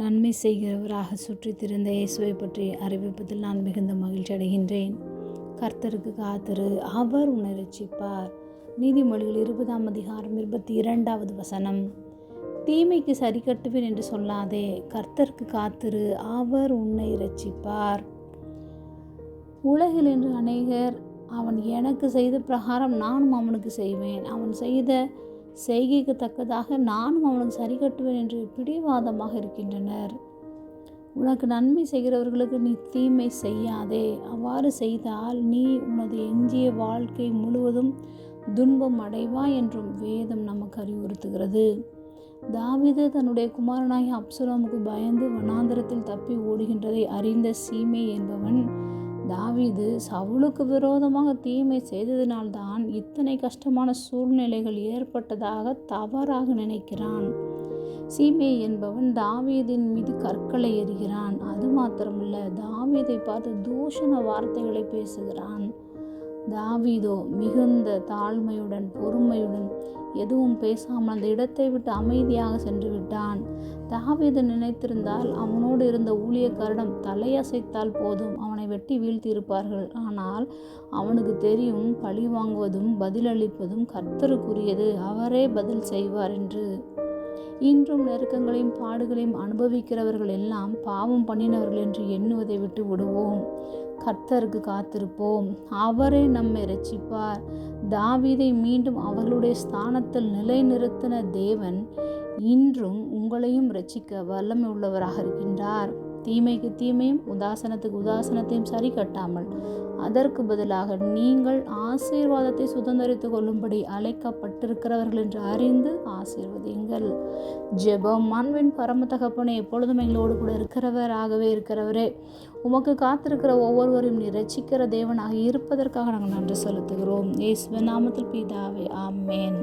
நன்மை செய்கிறவராக சுற்றித் திரிந்த இயேசுவை பற்றி அறிவிப்பதில் நான் மிகுந்த மகிழ்ச்சி அடைகின்றேன். கர்த்தருக்கு காத்திரு, அவர் உன்னை இரட்சிப்பார். நீதிமொழிகள் 20ஆம் அதிகாரம் 22வது வசனம். தீமைக்கு சரி கட்டுவேன் என்று சொல்லாதே, கர்த்தருக்கு காத்திரு, அவர் உன்னை இரட்சிப்பார். உலகில் என்று அநேகர் அவன் எனக்கு செய்த பிரகாரம் நானும் அவனுக்கு செய்வேன், அவன் செய்த செய்கைக்கு தக்கதாக நானும் அவனுக்கு சரி கட்டுவேன் என்று பிடிவாதமாக இருக்கின்றனர். உனக்கு நன்மை செய்கிறவர்களுக்கு நீ தீமை செய்யாதே. அவ்வாறு செய்தால் நீ உனது எஞ்சிய வாழ்க்கை முழுவதும் துன்பம் அடைவாய் என்றும் வேதம் நமக்கு அறிவுறுத்துகிறது. தாவீது தன்னுடைய குமாரனாகிய அப்சலோமுக்கு பயந்து வனாந்தரத்தில் தப்பி ஓடுகின்றதை அறிந்த சீமே என்பவன் தாவீது சவுலுக்கு விரோதமாக தீமை செய்ததினால்தான் இத்தனை கஷ்டமான சூழ்நிலைகள் ஏற்பட்டதாக தவறாக நினைக்கிறான். சீமே என்பவன் தாவீதின் மீது கற்களை எறிகிறான். அது மாத்திரமல்ல, தாவீதை பார்த்து தூஷண வார்த்தைகளை பேசுகிறான். தாவீதோ மிகுந்த தாழ்மையுடன் பொறுமையுடன் எதுவும் பேசாமல் அந்த இடத்தை விட்டு அமைதியாக சென்று விட்டான். தாவீது நினைத்திருந்தால் அவனோடு இருந்த ஊழியக்காரிடம் தலையசைத்தால் போதும், அவனை வெட்டி வீழ்த்தியிருப்பார்கள். ஆனால் அவனுக்கு தெரியும், பழி வாங்குவதும் பதிலளிப்பதும் கர்த்தருக்குரியது, அவரே பதில் செய்வார் என்று. இன்றும் நெருக்கங்களையும் பாடுகளையும் அனுபவிக்கிறவர்கள் எல்லாம் பாவம் பண்ணினவர்கள் என்று எண்ணுவதை விட்டு விடுவோம். கர்த்தருக்கு காத்திருப்போம், அவரே நம்மை இரட்சிப்பார். தாவீதை மீண்டும் அவர்களுடைய ஸ்தானத்தில் நிலைநிறுத்தின தேவன் இன்றும் உங்களையும் இரட்சிக்க வல்லமை உள்ளவராக இருக்கின்றார். தீமைக்கு தீமையும் உதாசனத்துக்கு உதாசனத்தையும் சரி கட்டாமல் அதற்கு பதிலாக நீங்கள் ஆசீர்வாதத்தை சுதந்திரித்து கொள்ளும்படி அழைக்கப்பட்டிருக்கிறவர்கள் என்று அறிந்து ஆசீர்வதியுங்கள். ஜெபம். அன்பின் பரம தகப்பனே, எப்பொழுதும் எங்களோடு கூட இருக்கிறவராகவே இருக்கிறவரே, உமக்கு காத்திருக்கிற ஒவ்வொருவரையும் நீ இரட்சிக்கிற தேவனாக இருப்பதற்காக நாங்கள் நன்றி செலுத்துகிறோம். இயேசுவின் நாமத்தில் பிதாவே, ஆமென்.